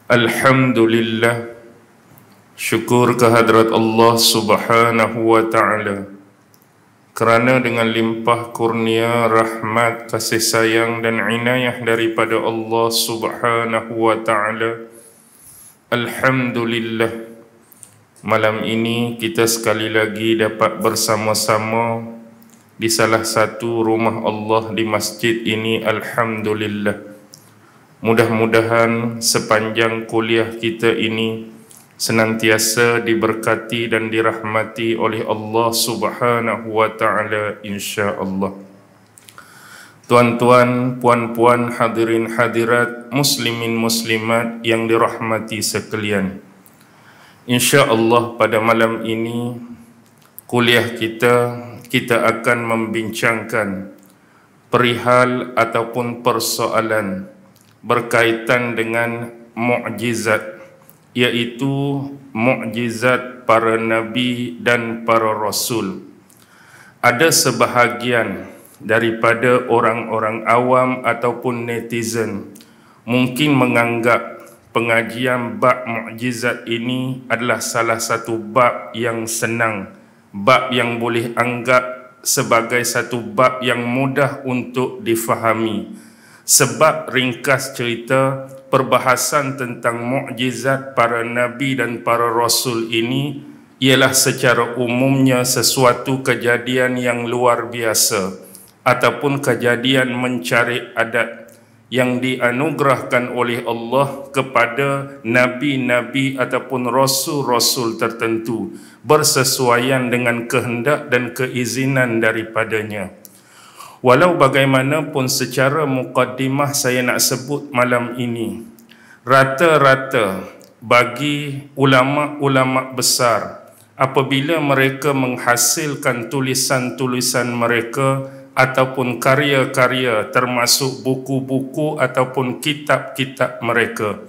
Alhamdulillah, syukur kehadrat Allah Subhanahu wa ta'ala, kerana dengan limpah kurnia, rahmat, kasih sayang dan inayah daripada Allah Subhanahu wa ta'ala, alhamdulillah, malam ini kita sekali lagi dapat bersama-sama di salah satu rumah Allah di masjid ini. Alhamdulillah. Mudah-mudahan sepanjang kuliah kita ini senantiasa diberkati dan dirahmati oleh Allah Subhanahu wa ta'ala, insya-Allah. Tuan-tuan, puan-puan, hadirin hadirat, muslimin muslimat yang dirahmati sekalian, insya-Allah pada malam ini kuliah kita akan membincangkan perihal ataupun persoalan berkaitan dengan mukjizat, iaitu mukjizat para nabi dan para rasul. Ada sebahagian daripada orang-orang awam ataupun netizen mungkin menganggap pengajian bab mukjizat ini adalah salah satu bab yang senang, bab yang boleh anggap sebagai satu bab yang mudah untuk difahami. Sebab ringkas cerita, perbahasan tentang mukjizat para nabi dan para rasul ini ialah secara umumnya sesuatu kejadian yang luar biasa ataupun kejadian mencari adat yang dianugerahkan oleh Allah kepada nabi-nabi ataupun rasul-rasul tertentu bersesuaian dengan kehendak dan keizinan daripadanya. Walau bagaimanapun secara mukaddimah saya nak sebut malam ini, rata-rata bagi ulama-ulama besar apabila mereka menghasilkan tulisan-tulisan mereka ataupun karya-karya termasuk buku-buku ataupun kitab-kitab mereka,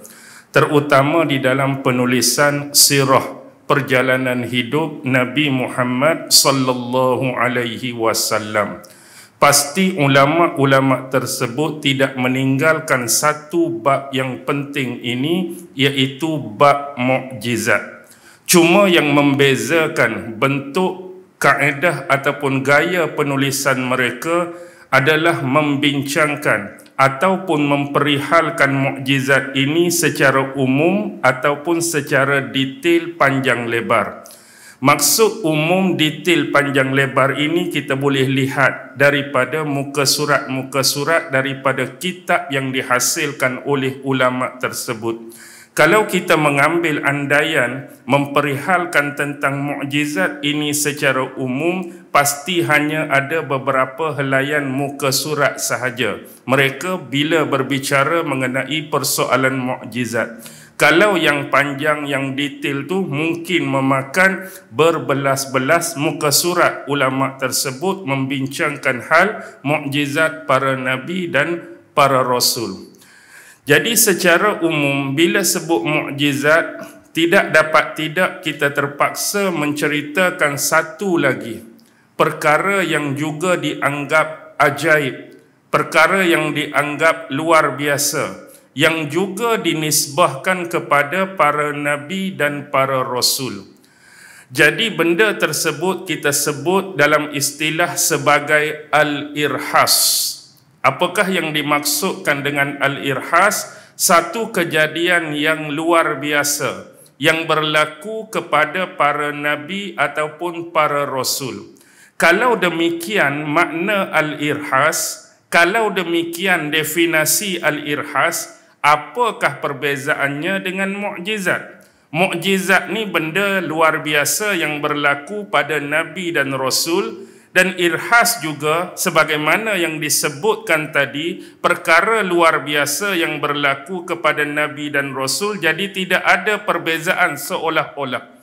terutama di dalam penulisan sirah perjalanan hidup Nabi Muhammad sallallahu alaihi wasallam, pasti ulama-ulama tersebut tidak meninggalkan satu bab yang penting ini, iaitu bab mukjizat. Cuma yang membezakan bentuk, kaedah ataupun gaya penulisan mereka adalah membincangkan ataupun memperihalkan mukjizat ini secara umum ataupun secara detail panjang lebar. Maksud umum detail panjang lebar ini kita boleh lihat daripada muka surat daripada kitab yang dihasilkan oleh ulama tersebut. Kalau kita mengambil andaian memperihalkan tentang mukjizat ini secara umum, pasti hanya ada beberapa helaian muka surat sahaja mereka bila berbicara mengenai persoalan mukjizat. Kalau yang panjang, yang detail tu mungkin memakan berbelas-belas muka surat ulama tersebut membincangkan hal mukjizat para nabi dan para rasul. Jadi secara umum bila sebut mukjizat, tidak kita terpaksa menceritakan satu lagi perkara yang juga dianggap ajaib, perkara yang dianggap luar biasa, yang juga dinisbahkan kepada para nabi dan para rasul. Jadi benda tersebut kita sebut dalam istilah sebagai al-irhas. Apakah yang dimaksudkan dengan al-irhas? Satu kejadian yang luar biasa yang berlaku kepada para nabi ataupun para rasul. Kalau demikian makna al-irhas, kalau demikian definisi al-irhas, apakah perbezaannya dengan mukjizat? Mukjizat ni benda luar biasa yang berlaku pada nabi dan rasul, dan irhas juga sebagaimana yang disebutkan tadi, perkara luar biasa yang berlaku kepada nabi dan rasul. Jadi tidak ada perbezaan seolah-olah.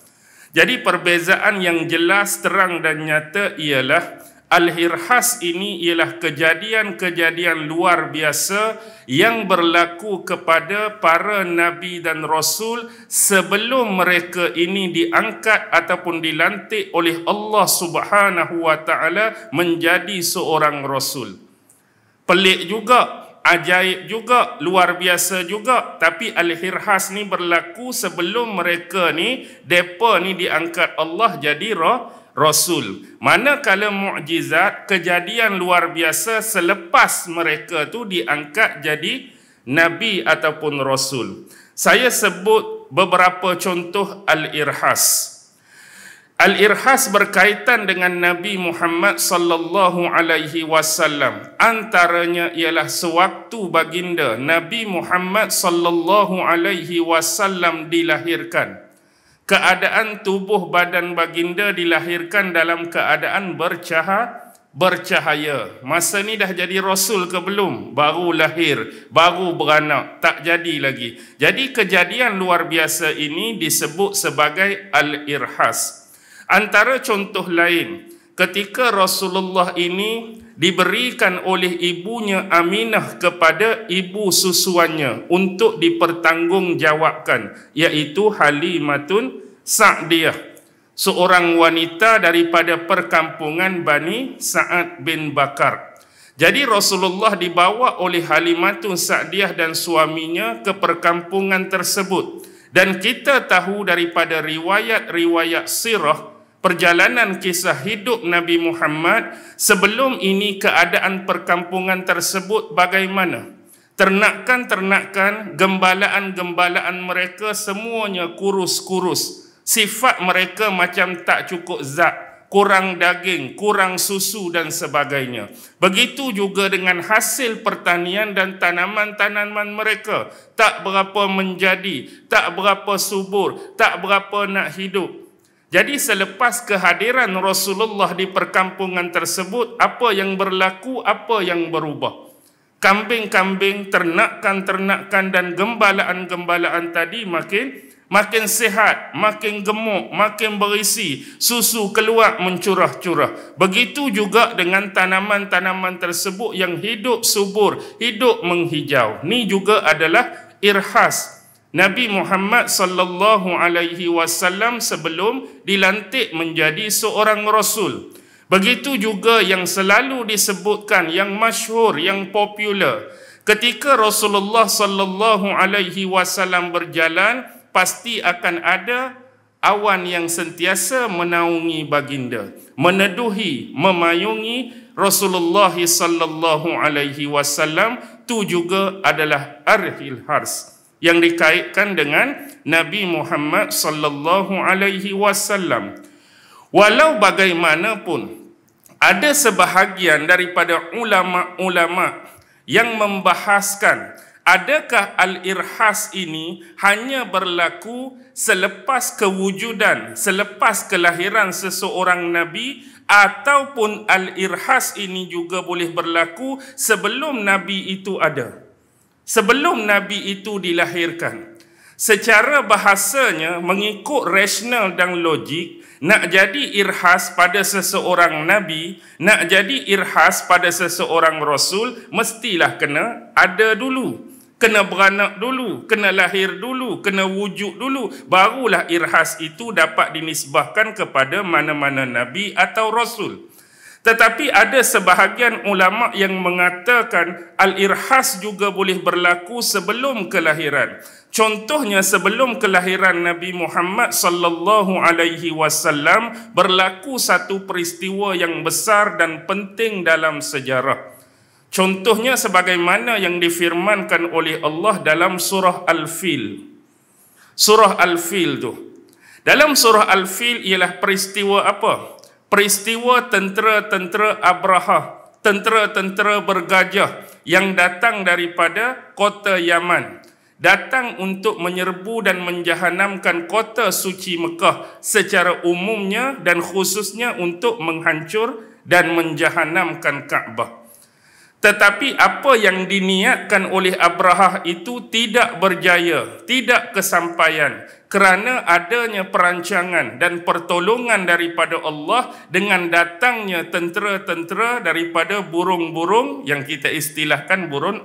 Jadi perbezaan yang jelas, terang dan nyata ialah al-irhas ini ialah kejadian-kejadian luar biasa yang berlaku kepada para nabi dan rasul sebelum mereka ini diangkat ataupun dilantik oleh Allah Subhanahu wa ta'ala menjadi seorang rasul. Pelik juga ajaib juga, luar biasa juga. Tapi Al-Irhas ni berlaku sebelum mereka ni, depa ni diangkat Allah jadi Rasul. Manakala mukjizat, kejadian luar biasa selepas mereka tu diangkat jadi Nabi ataupun Rasul. Saya sebut beberapa contoh Al-Irhas. Al-Irhas berkaitan dengan Nabi Muhammad sallallahu alaihi wasallam. Antaranya ialah sewaktu baginda Nabi Muhammad sallallahu alaihi wasallam dilahirkan. Keadaan tubuh badan baginda dilahirkan dalam keadaan bercahaya. Masa ni dah jadi Rasul ke belum? Baru lahir, baru beranak, tak jadi lagi. Jadi kejadian luar biasa ini disebut sebagai Al-Irhas. Antara contoh lain, ketika Rasulullah ini diberikan oleh ibunya Aminah kepada ibu susuannya untuk dipertanggungjawabkan, iaitu Halimatun Sa'diyah, seorang wanita daripada perkampungan Bani Sa'ad bin Bakar. Jadi Rasulullah dibawa oleh Halimatun Sa'diyah dan suaminya ke perkampungan tersebut. Dan kita tahu daripada riwayat-riwayat sirah, perjalanan kisah hidup Nabi Muhammad, sebelum ini keadaan perkampungan tersebut bagaimana? Ternakan-ternakan, gembalaan-gembalaan mereka semuanya kurus-kurus. Sifat mereka macam tak cukup zat, kurang daging, kurang susu dan sebagainya. Begitu juga dengan hasil pertanian dan tanaman-tanaman mereka. Tak berapa menjadi, tak berapa subur, tak berapa nak hidup. Jadi selepas kehadiran Rasulullah di perkampungan tersebut, apa yang berlaku, apa yang berubah? Kambing-kambing, ternakan-ternakan dan gembalaan-gembalaan tadi makin sehat, makin gemuk, makin berisi, susu keluar mencurah-curah. Begitu juga dengan tanaman-tanaman tersebut yang hidup subur, hidup menghijau. Ini juga adalah irhas Nabi Muhammad sallallahu alaihi wasallam sebelum dilantik menjadi seorang rasul. Begitu juga yang selalu disebutkan, yang masyhur, yang popular. Ketika Rasulullah sallallahu alaihi wasallam berjalan, pasti akan ada awan yang sentiasa menaungi baginda, meneduhi, memayungi Rasulullah sallallahu alaihi wasallam. Tu juga adalah Al-Irhas yang dikaitkan dengan Nabi Muhammad sallallahu alaihi wasallam. Walau bagaimanapun, ada sebahagian daripada ulama-ulama yang membahaskan, adakah Al-Irhas ini hanya berlaku selepas kewujudan, selepas kelahiran seseorang Nabi, ataupun Al-Irhas ini juga boleh berlaku sebelum Nabi itu ada, sebelum Nabi itu dilahirkan. Secara bahasanya, mengikut rasional dan logik, nak jadi irhas pada seseorang Nabi, nak jadi irhas pada seseorang Rasul, mestilah kena ada dulu. Kena beranak dulu, kena lahir dulu, kena wujud dulu. Barulah irhas itu dapat dinisbahkan kepada mana-mana Nabi atau Rasul. Tetapi ada sebahagian ulama yang mengatakan Al-Irhas juga boleh berlaku sebelum kelahiran. Contohnya, sebelum kelahiran Nabi Muhammad sallallahu alaihi wasallam berlaku satu peristiwa yang besar dan penting dalam sejarah. Contohnya sebagaimana yang difirmankan oleh Allah dalam surah Al-Fil. Surah Al-Fil tu, dalam surah Al-Fil ialah peristiwa apa? Peristiwa tentera-tentera Abrahah, tentera-tentera bergajah yang datang daripada kota Yaman, datang untuk menyerbu dan menjahanamkan kota suci Mekah secara umumnya dan khususnya untuk menghancur dan menjahanamkan Kaabah. Tetapi apa yang diniatkan oleh Abrahah itu tidak berjaya, tidak kesampaian, kerana adanya perancangan dan pertolongan daripada Allah dengan datangnya tentera-tentera daripada burung-burung yang kita istilahkan burung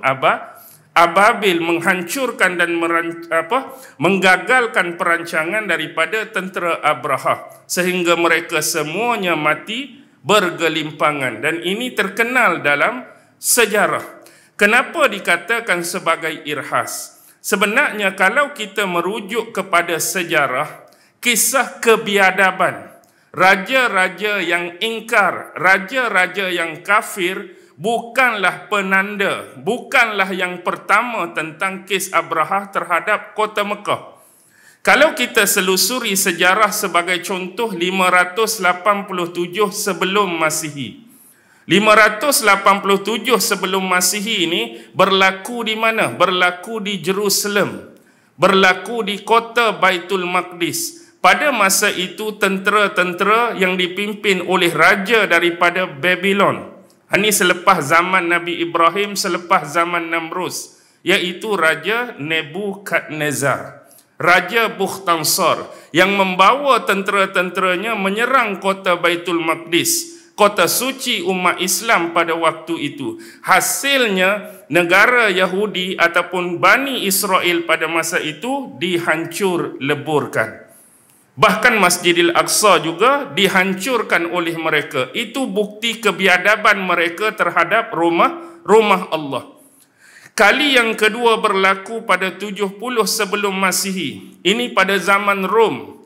ababil, menghancurkan dan menggagalkan perancangan daripada tentera Abrahah, sehingga mereka semuanya mati bergelimpangan. Dan ini terkenal dalam sejarah. Kenapa dikatakan sebagai irhas? Sebenarnya kalau kita merujuk kepada sejarah, kisah kebiadaban, raja-raja yang ingkar, raja-raja yang kafir, bukanlah penanda, bukanlah yang pertama tentang kes Abrahah terhadap kota Mekah. Kalau kita selusuri sejarah sebagai contoh 587 sebelum Masihi. 587 sebelum Masihi ini berlaku di mana? Berlaku di Jerusalem. Berlaku di kota Baitul Maqdis. Pada masa itu tentera-tentera yang dipimpin oleh raja daripada Babylon. Ini selepas zaman Nabi Ibrahim, selepas zaman Namrus, iaitu Raja Nebukadnezar, Raja Bukhtansar, yang membawa tentera-tenteranya menyerang kota Baitul Maqdis, kota suci umat Islam pada waktu itu. Hasilnya, negara Yahudi ataupun Bani Israel pada masa itu dihancur leburkan. Bahkan Masjidil Aqsa juga dihancurkan oleh mereka. Itu bukti kebiadaban mereka terhadap rumah Allah. Kali yang kedua berlaku pada 70 sebelum Masihi. Ini pada zaman Rom.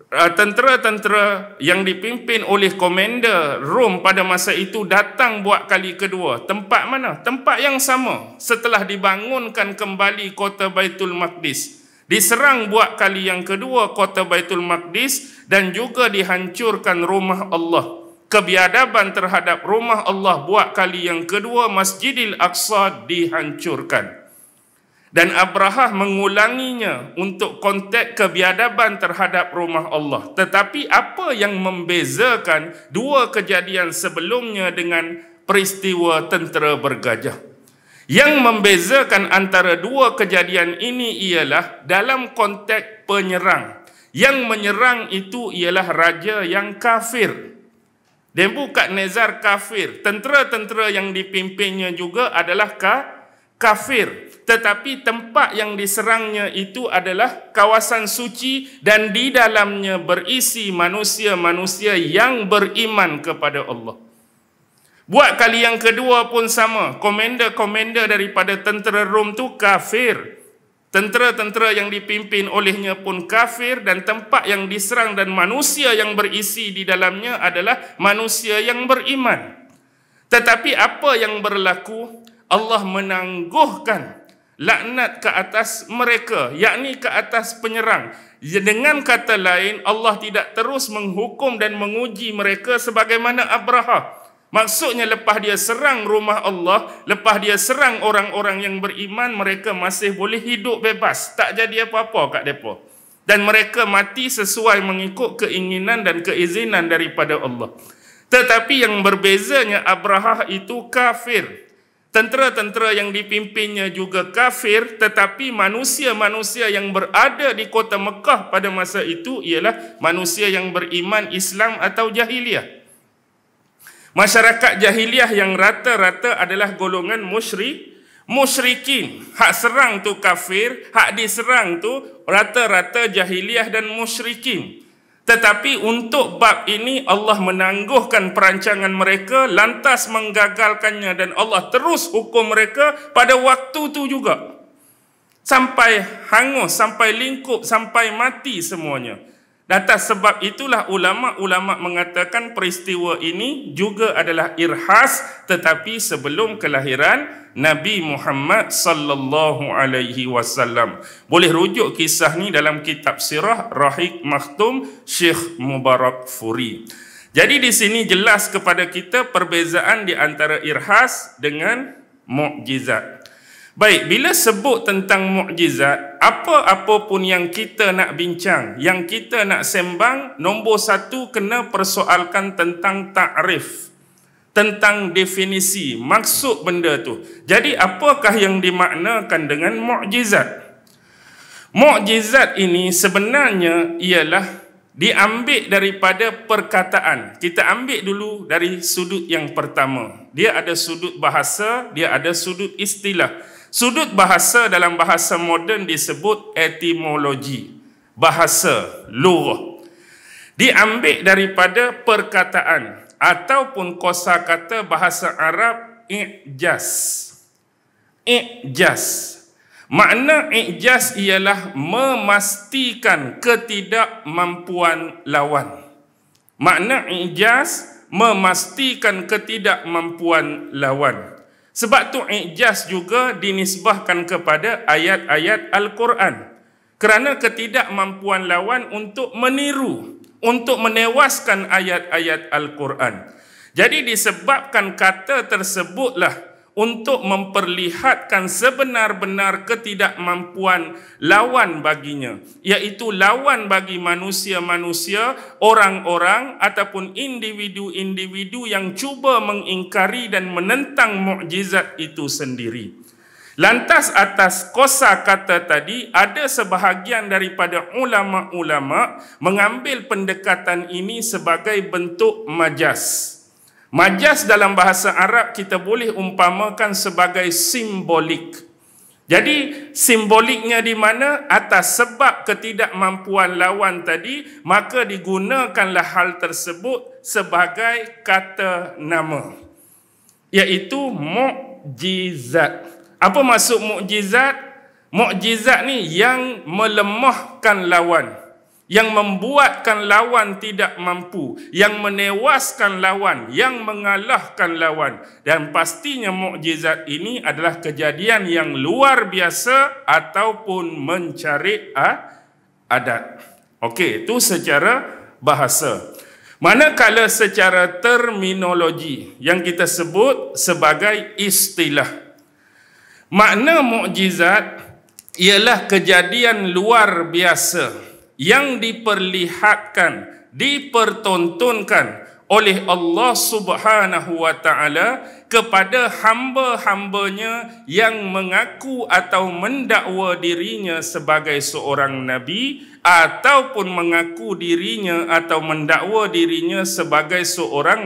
Tentera-tentera yang dipimpin oleh komander Rom pada masa itu datang buat kali kedua. Tempat mana? Tempat yang sama. Setelah dibangunkan kembali kota Baitul Maqdis. Diserang buat kali yang kedua kota Baitul Maqdis dan juga dihancurkan rumah Allah. Kebiadaban terhadap rumah Allah buat kali yang kedua, Masjidil Aqsa dihancurkan. Dan Abrahah mengulanginya untuk konteks kebiadaban terhadap rumah Allah. Tetapi apa yang membezakan dua kejadian sebelumnya dengan peristiwa tentera bergajah? Yang membezakan antara dua kejadian ini ialah dalam konteks penyerang. Yang menyerang itu ialah raja yang kafir. Nebukadnezar kafir. Tentera-tentera yang dipimpinnya juga adalah kafir. Tetapi tempat yang diserangnya itu adalah kawasan suci dan di dalamnya berisi manusia-manusia yang beriman kepada Allah. Buat kali yang kedua pun sama. Komander-komander daripada tentera Rom tu kafir. Tentera-tentera yang dipimpin olehnya pun kafir dan tempat yang diserang dan manusia yang berisi di dalamnya adalah manusia yang beriman. Tetapi apa yang berlaku? Allah menangguhkan laknat ke atas mereka, yakni ke atas penyerang. Dengan kata lain, Allah tidak terus menghukum dan menguji mereka sebagaimana Abrahah. Maksudnya lepas dia serang rumah Allah, lepas dia serang orang-orang yang beriman, mereka masih boleh hidup bebas. Tak jadi apa-apa kat mereka. Dan mereka mati sesuai mengikut keinginan dan keizinan daripada Allah. Tetapi yang berbezanya, Abrahah itu kafir. Tentera-tentera yang dipimpinnya juga kafir, tetapi manusia-manusia yang berada di kota Mekah pada masa itu ialah manusia yang beriman Islam atau jahiliyah. Masyarakat jahiliyah yang rata-rata adalah golongan musyrikin. Hak serang tu kafir, hak diserang tu rata-rata jahiliyah dan musyrikin. Tetapi untuk bab ini Allah menangguhkan perancangan mereka, lantas menggagalkannya, dan Allah terus hukum mereka pada waktu tu juga. Sampai hangus, sampai lingkup, sampai mati semuanya. Atas sebab itulah ulama-ulama mengatakan peristiwa ini juga adalah irhas, tetapi sebelum kelahiran Nabi Muhammad sallallahu alaihi wasallam. Boleh rujuk kisah ni dalam kitab Sirah Rahiq Makhtum Syekh Mubarakfuri. Jadi di sini jelas kepada kita perbezaan di antara irhas dengan mukjizat. Baik, bila sebut tentang mukjizat, apa-apa pun yang kita nak bincang, yang kita nak sembang, nombor satu kena persoalkan tentang ta'rif, tentang definisi, maksud benda tu. Jadi apakah yang dimaknakan dengan mukjizat? Mukjizat ini sebenarnya ialah diambil daripada perkataan. Kita ambil dulu dari sudut yang pertama. Dia ada sudut bahasa, dia ada sudut istilah. Sudut bahasa dalam bahasa moden disebut etimologi, bahasa, lughah. Diambil daripada perkataan ataupun kosakata bahasa Arab i'jaz. i'jaz. Makna i'jaz ialah memastikan ketidakmampuan lawan. Makna i'jaz memastikan ketidakmampuan lawan. Sebab tu i'jaz juga dinisbahkan kepada ayat-ayat Al-Quran. Kerana ketidakmampuan lawan untuk meniru, untuk menewaskan ayat-ayat Al-Quran. Jadi disebabkan kata tersebutlah untuk memperlihatkan sebenar-benar ketidakmampuan lawan baginya, iaitu lawan bagi manusia-manusia, orang-orang ataupun individu-individu yang cuba mengingkari dan menentang mukjizat itu sendiri. Lantas atas kosa kata tadi, ada sebahagian daripada ulama-ulama mengambil pendekatan ini sebagai bentuk majaz. Majaz dalam bahasa Arab kita boleh umpamakan sebagai simbolik. Jadi simboliknya di mana? Atas sebab ketidakmampuan lawan tadi, maka digunakanlah hal tersebut sebagai kata nama, iaitu mukjizat. Apa maksud mukjizat? Mukjizat ni yang melemahkan lawan, yang membuatkan lawan tidak mampu, yang menewaskan lawan, yang mengalahkan lawan. Dan pastinya mukjizat ini adalah kejadian yang luar biasa ataupun mencari adat. Okey, itu secara bahasa. Manakala secara terminologi yang kita sebut sebagai istilah, makna mukjizat ialah kejadian luar biasa yang diperlihatkan, dipertontonkan oleh Allah Subhanahu wa Ta'ala kepada hamba-hambanya yang mengaku atau mendakwa dirinya sebagai seorang nabi, ataupun mengaku dirinya atau mendakwa dirinya sebagai seorang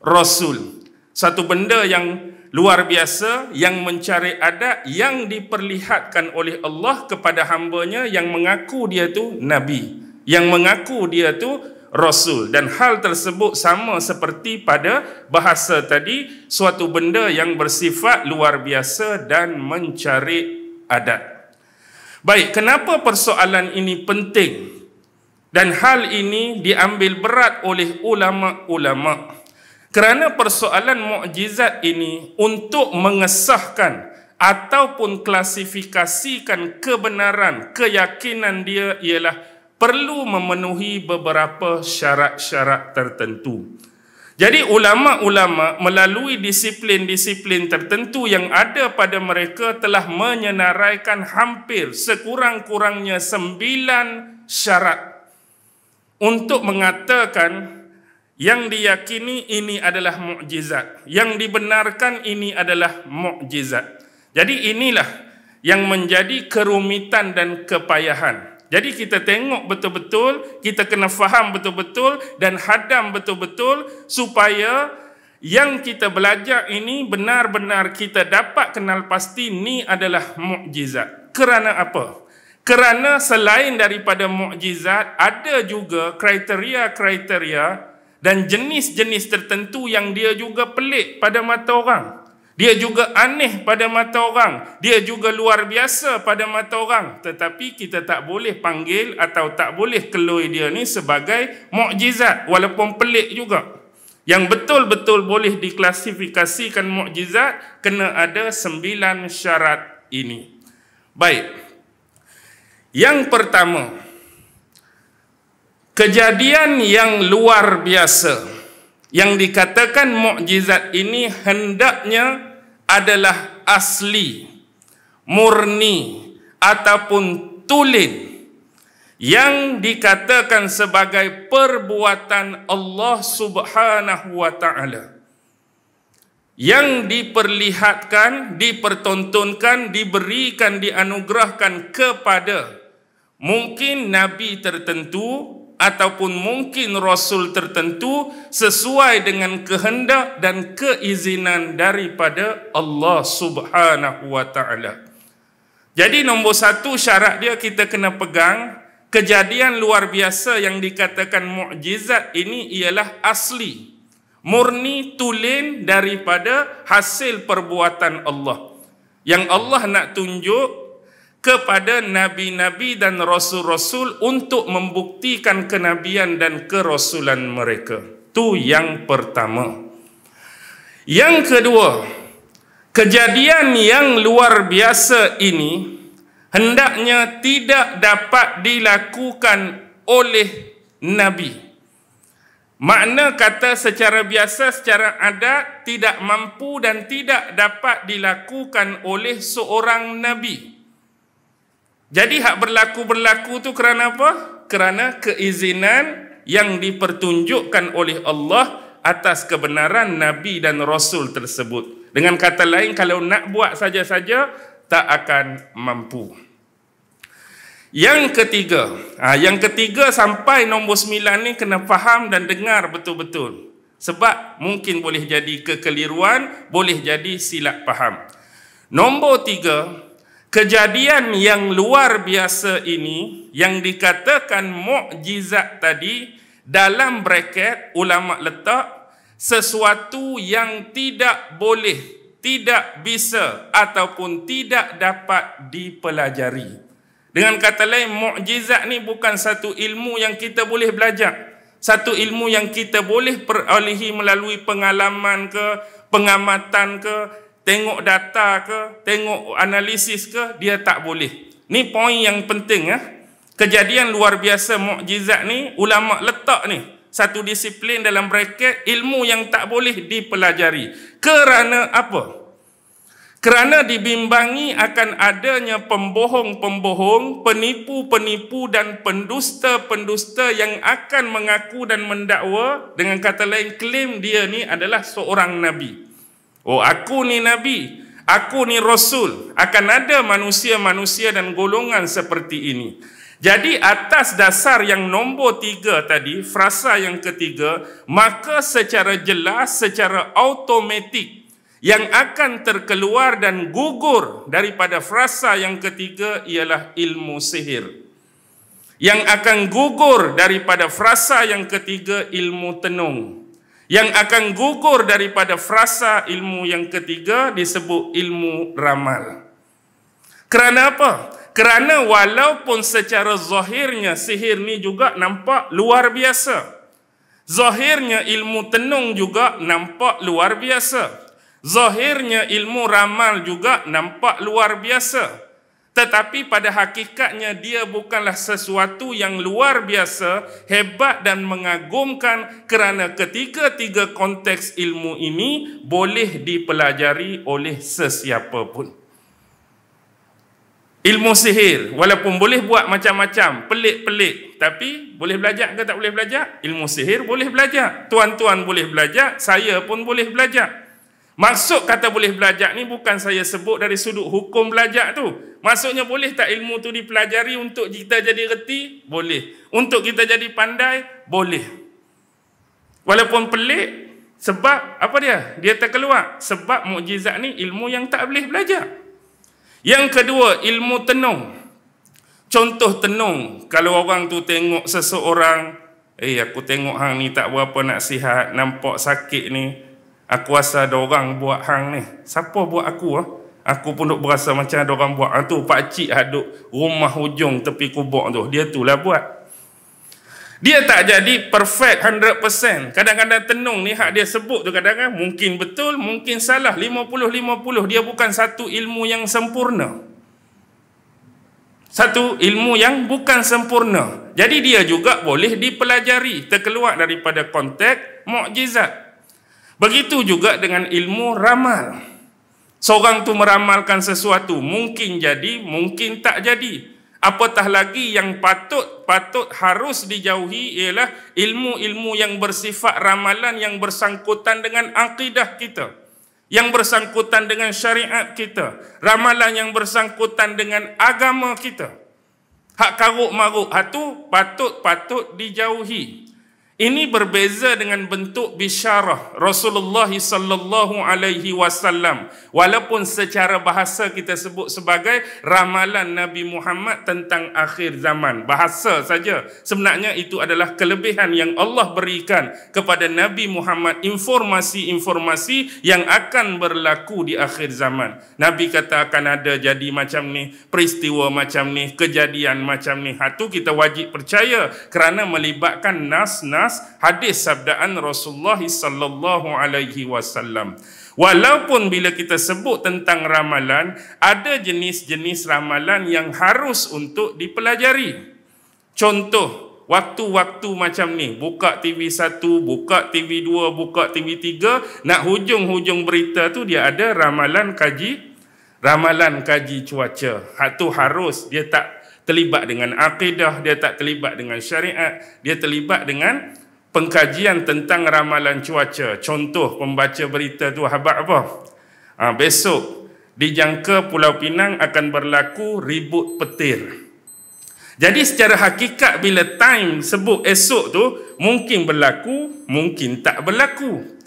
rasul. Satu benda yang luar biasa, yang mencari adat, yang diperlihatkan oleh Allah kepada hambanya yang mengaku dia tu nabi, yang mengaku dia tu rasul. Dan hal tersebut sama seperti pada bahasa tadi, suatu benda yang bersifat luar biasa dan mencari adat. Baik, kenapa persoalan ini penting dan hal ini diambil berat oleh ulama-ulama? Kerana persoalan mukjizat ini untuk mengesahkan ataupun klasifikasikan kebenaran, keyakinan dia ialah perlu memenuhi beberapa syarat-syarat tertentu. Jadi ulama-ulama melalui disiplin-disiplin tertentu yang ada pada mereka telah menyenaraikan hampir sekurang-kurangnya 9 syarat untuk mengatakan yang diyakini ini adalah mukjizat, yang dibenarkan ini adalah mukjizat. Jadi inilah yang menjadi kerumitan dan kepayahan. Jadi kita tengok betul-betul, kita kena faham betul-betul dan hadam betul-betul supaya yang kita belajar ini benar-benar kita dapat kenal pasti ini adalah mukjizat. Kerana apa? Kerana selain daripada mukjizat, ada juga kriteria-kriteria dan jenis-jenis tertentu yang dia juga pelik pada mata orang. Dia juga aneh pada mata orang. Dia juga luar biasa pada mata orang. Tetapi kita tak boleh panggil atau tak boleh keloi dia ni sebagai mukjizat, walaupun pelik juga. Yang betul-betul boleh diklasifikasikan mukjizat, kena ada 9 syarat ini. Baik. Yang pertama, kejadian yang luar biasa yang dikatakan mukjizat ini hendaknya adalah asli, murni ataupun tulen, yang dikatakan sebagai perbuatan Allah Subhanahu wa Ta'ala, yang diperlihatkan, dipertontonkan, diberikan, dianugerahkan kepada mungkin nabi tertentu ataupun mungkin rasul tertentu sesuai dengan kehendak dan keizinan daripada Allah Subhanahu wa Ta'ala. Jadi nombor 1 syarat dia kita kena pegang, kejadian luar biasa yang dikatakan mukjizat ini ialah asli, murni, tulen daripada hasil perbuatan Allah. yang Allah nak tunjuk kepada nabi-nabi dan rasul-rasul untuk membuktikan kenabian dan kerasulan mereka. Tu yang pertama. Yang kedua, kejadian yang luar biasa ini hendaknya tidak dapat dilakukan oleh nabi. Makna kata secara biasa, secara adat, tidak mampu dan tidak dapat dilakukan oleh seorang nabi. Jadi hak berlaku tu kerana apa? Kerana keizinan yang dipertunjukkan oleh Allah atas kebenaran Nabi dan Rasul tersebut. Dengan kata lain, kalau nak buat saja-saja, tak akan mampu. Yang ketiga sampai nombor 9 ni kena faham dan dengar betul-betul. Sebab mungkin boleh jadi kekeliruan, boleh jadi silap faham. Nombor 3, kejadian yang luar biasa ini yang dikatakan mukjizat tadi, dalam braket ulama letak sesuatu yang tidak boleh, tidak bisa ataupun tidak dapat dipelajari. Dengan kata lain, mukjizat ni bukan satu ilmu yang kita boleh belajar, satu ilmu yang kita boleh perolehi melalui pengalaman ke, pengamatan ke, tengok data ke, tengok analisis ke, dia tak boleh. Ni poin yang penting ya. Kejadian luar biasa mukjizat ni ulama letak ni satu disiplin dalam braket ilmu yang tak boleh dipelajari. Kerana apa? Kerana dibimbangi akan adanya pembohong-pembohong, penipu-penipu dan pendusta-pendusta yang akan mengaku dan mendakwa, dengan kata lain klaim dia ni adalah seorang nabi. Oh, aku ni nabi, aku ni rasul. Akan ada manusia-manusia dan golongan seperti ini. Jadi atas dasar yang nombor 3 tadi, frasa yang ketiga, maka secara jelas, secara automatik yang akan terkeluar dan gugur daripada frasa yang ketiga ialah ilmu sihir. Yang akan gugur daripada frasa yang ketiga ilmu tenung. Yang akan gugur daripada frasa ilmu yang ketiga disebut ilmu ramal. Kerana apa? Kerana walaupun secara zahirnya sihir ni juga nampak luar biasa, zahirnya ilmu tenung juga nampak luar biasa, zahirnya ilmu ramal juga nampak luar biasa, tetapi pada hakikatnya dia bukanlah sesuatu yang luar biasa, hebat dan mengagumkan, kerana ketiga-tiga konteks ilmu ini boleh dipelajari oleh sesiapa pun. Ilmu sihir, walaupun boleh buat macam-macam, pelik-pelik, tapi boleh belajar ke tak boleh belajar? Ilmu sihir boleh belajar. Tuan-tuan boleh belajar, saya pun boleh belajar. Maksud kata boleh belajar ni bukan saya sebut dari sudut hukum belajar tu. Maksudnya boleh tak ilmu tu dipelajari untuk kita jadi reti? Boleh. Untuk kita jadi pandai? Boleh. Walaupun pelik, sebab apa dia? Dia terkeluar. Sebab mukjizat ni ilmu yang tak boleh belajar. Yang kedua, ilmu tenung. Contoh tenung, kalau orang tu tengok seseorang, aku tengok hang ni tak berapa nak sihat, nampak sakit ni, aku rasa ada orang buat hang ni. Siapa buat aku? Aku pun duk berasa macam ada orang buat. Tu pakcik duk rumah hujung tepi kubur tu, dia tu lah buat. Dia tak jadi perfect 100%. Kadang-kadang tenung ni hak dia sebut tu kadang-kadang mungkin betul, mungkin salah. 50-50. Dia bukan satu ilmu yang sempurna. Satu ilmu yang bukan sempurna. Jadi dia juga boleh dipelajari, terkeluar daripada konteks mukjizat. Begitu juga dengan ilmu ramal. Seorang tu meramalkan sesuatu, mungkin jadi, mungkin tak jadi. Apatah lagi yang patut harus dijauhi ialah ilmu-ilmu yang bersifat ramalan yang bersangkutan dengan akidah kita, yang bersangkutan dengan syariat kita, ramalan yang bersangkutan dengan agama kita. Hak karuk maruk tu patut dijauhi. Ini berbeza dengan bentuk bisyarah Rasulullah sallallahu alaihi wasallam. Walaupun secara bahasa kita sebut sebagai ramalan Nabi Muhammad tentang akhir zaman. Bahasa saja. Sebenarnya itu adalah kelebihan yang Allah berikan kepada Nabi Muhammad, informasi-informasi yang akan berlaku di akhir zaman. Nabi kata akan ada jadi macam ni, peristiwa macam ni, kejadian macam ni. Itu kita wajib percaya kerana melibatkan nas-nas hadis sabdaan Rasulullah sallallahu alaihi wasallam. Walaupun bila kita sebut tentang ramalan, ada jenis-jenis ramalan yang harus untuk dipelajari. Contoh, waktu-waktu macam ni, buka TV1, buka TV2, buka TV3, nak hujung-hujung berita tu dia ada ramalan kaji cuaca. Itu harus, dia tak terlibat dengan akidah, dia tak terlibat dengan syariat, dia terlibat dengan pengkajian tentang ramalan cuaca. Contoh pembaca berita tu habaq apa? Besok dijangka Pulau Pinang akan berlaku ribut petir. Jadi secara hakikat bila time sebut esok tu mungkin berlaku, mungkin tak berlaku.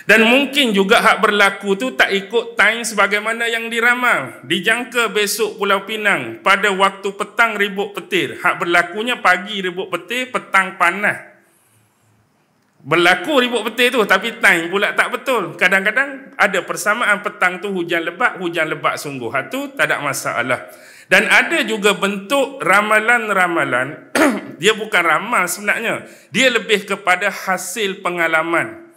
Dan mungkin juga hak berlaku tu tak ikut time sebagaimana yang diramal. Dijangka besok Pulau Pinang pada waktu petang ribut petir. Hak berlakunya pagi ribut petir, petang panas. Berlaku ribut petir tu tapi time pula tak betul. Kadang-kadang ada persamaan petang tu hujan lebat sungguh. Hak tu tak ada masalah. Dan ada juga bentuk ramalan-ramalan dia bukan ramal sebenarnya. Dia lebih kepada hasil pengalaman.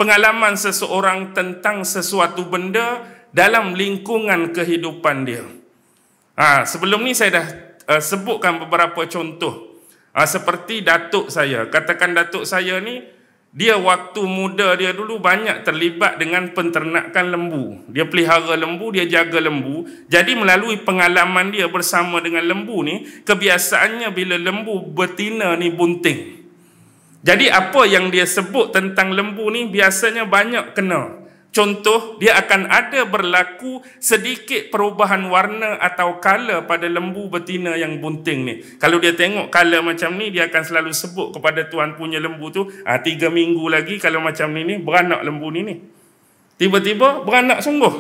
Pengalaman seseorang tentang sesuatu benda dalam lingkungan kehidupan dia. Sebelum ni saya dah sebutkan beberapa contoh. Seperti datuk saya. Katakan datuk saya ni, dia waktu muda dia dulu banyak terlibat dengan penternakan lembu. Dia pelihara lembu, dia jaga lembu. Jadi melalui pengalaman dia bersama dengan lembu ni, kebiasaannya bila lembu betina ni bunting. Jadi apa yang dia sebut tentang lembu ni biasanya banyak kena. Contoh, dia akan ada berlaku sedikit perubahan warna atau color pada lembu betina yang bunting ni. Kalau dia tengok color macam ni, dia akan selalu sebut kepada tuan punya lembu tu, 3 minggu lagi kalau macam ni beranak lembu ni. Tiba-tiba beranak sungguh.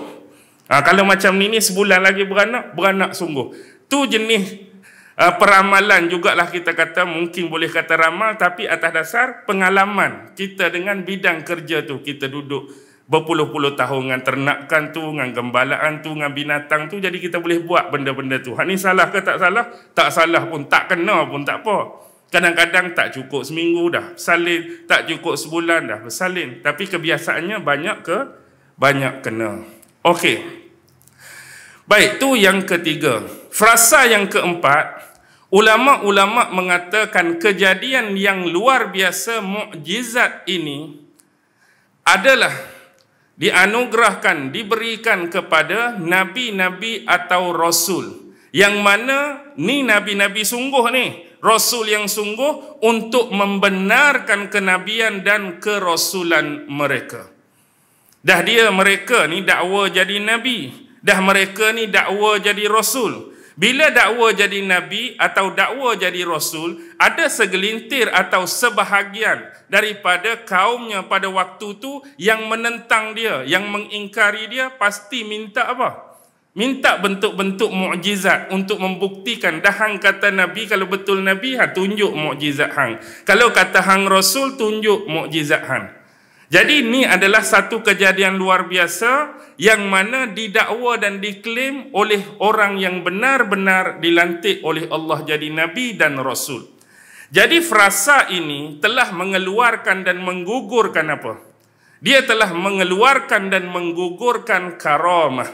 Kalau macam ni sebulan lagi beranak sungguh. Tu jenis peramalan jugalah kita kata, mungkin boleh kata ramal, tapi atas dasar pengalaman kita dengan bidang kerja tu. Kita duduk berpuluh-puluh tahun dengan ternakan tu, dengan gembalaan tu, dengan binatang tu, jadi kita boleh buat benda-benda tu. Ni salah ke tak salah? Tak salah pun, tak kena pun tak apa. Kadang-kadang tak cukup seminggu dah bersalin, tak cukup sebulan dah bersalin, tapi kebiasaannya banyak kena. Okey. Baik, tu yang ketiga. Frasa yang keempat, ulama-ulama mengatakan kejadian yang luar biasa mukjizat ini adalah dianugerahkan, diberikan kepada nabi-nabi atau rasul. Yang mana ni nabi-nabi sungguh ni, rasul yang sungguh untuk membenarkan kenabian dan kerasulan mereka. Dah mereka ni dakwa jadi nabi, dah mereka ni dakwa jadi rasul. Bila dakwa jadi nabi atau dakwa jadi rasul, ada segelintir atau sebahagian daripada kaumnya pada waktu tu yang menentang dia, yang mengingkari dia, pasti minta apa? Minta bentuk-bentuk mukjizat untuk membuktikan dah hang kata nabi, kalau betul nabi, tunjuk mukjizat hang. Kalau kata hang rasul, tunjuk mukjizat hang. Jadi ini adalah satu kejadian luar biasa yang mana didakwa dan diklaim oleh orang yang benar-benar dilantik oleh Allah jadi nabi dan rasul. Jadi frasa ini telah mengeluarkan dan menggugurkan apa? Dia telah mengeluarkan dan menggugurkan karamah.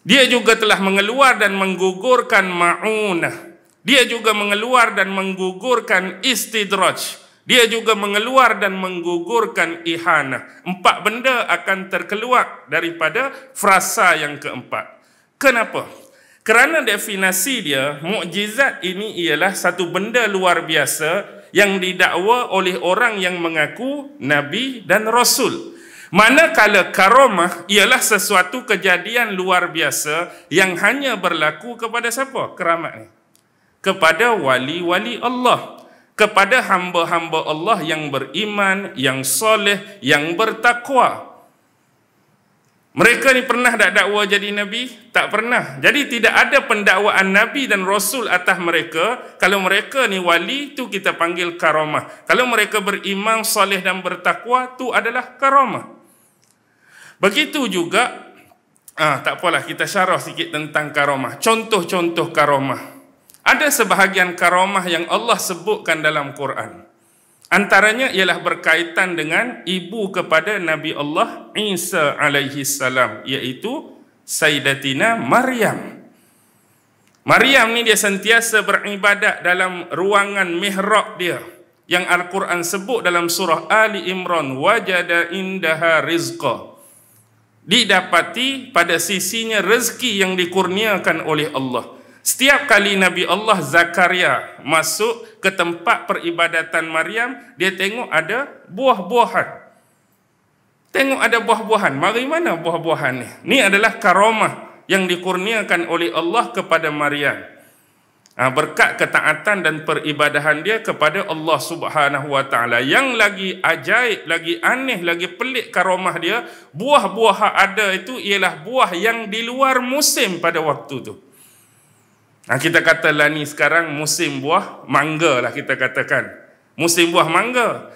Dia juga telah mengeluar dan menggugurkan ma'unah. Dia juga mengeluar dan menggugurkan istidraj. Dia juga mengeluar dan menggugurkan ihanah. 4 benda akan terkeluar daripada frasa yang keempat. Kenapa? Kerana definisi dia, mukjizat ini ialah satu benda luar biasa yang didakwa oleh orang yang mengaku nabi dan rasul. Manakala karamah ialah sesuatu kejadian luar biasa yang hanya berlaku kepada siapa? Keramat ni. kepada wali-wali Allah, kepada hamba-hamba Allah yang beriman, yang soleh, yang bertakwa. Mereka ni pernah tak dakwa jadi Nabi? Tak pernah. Jadi tidak ada pendakwaan Nabi dan Rasul atas mereka. Kalau mereka ni wali, tu kita panggil karamah. Kalau mereka beriman, soleh dan bertakwa, tu adalah karamah. Begitu juga, tak apalah, kita syarah sikit tentang karamah. Contoh-contoh karamah. Ada sebahagian karamah yang Allah sebutkan dalam Quran. Antaranya ialah berkaitan dengan ibu kepada Nabi Allah Isa alaihi salam, iaitu Sayyidatina Maryam. Maryam ni dia sentiasa beribadat dalam ruangan mihrab dia, yang Al-Quran sebut dalam surah Ali Imran, wajada indaha rizqa. Didapati pada sisinya rezeki yang dikurniakan oleh Allah. Setiap kali Nabi Allah Zakaria masuk ke tempat peribadatan Maryam, dia tengok ada buah-buahan. Tengok ada buah-buahan. Mari mana buah-buahan ni? Ni adalah karamah yang dikurniakan oleh Allah kepada Maryam. Berkat ketaatan dan peribadahan dia kepada Allah Subhanahu wa taala. Yang lagi ajaib, lagi aneh, lagi pelik karamah dia, buah-buah ada itu ialah buah yang di luar musim pada waktu tu. Kita katalah ni sekarang musim buah mangga lah, kita katakan. Musim buah mangga.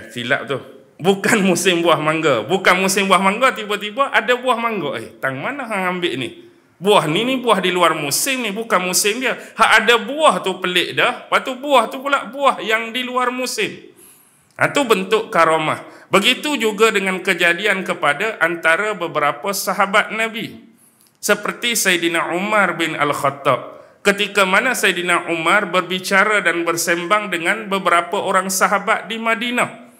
Silap tu. Bukan musim buah mangga. Bukan musim buah mangga, tiba-tiba ada buah mangga. Tang mana hang ambil ni? Buah ni buah di luar musim ni, bukan musim dia. Hak ada buah tu pelik dah. Lepas tu buah tu pula buah yang di luar musim. Itu bentuk karamah. Begitu juga dengan kejadian kepada antara beberapa sahabat Nabi. Seperti Sayyidina Umar bin Al-Khattab. Ketika mana Sayyidina Umar berbicara dan bersembang dengan beberapa orang sahabat di Madinah.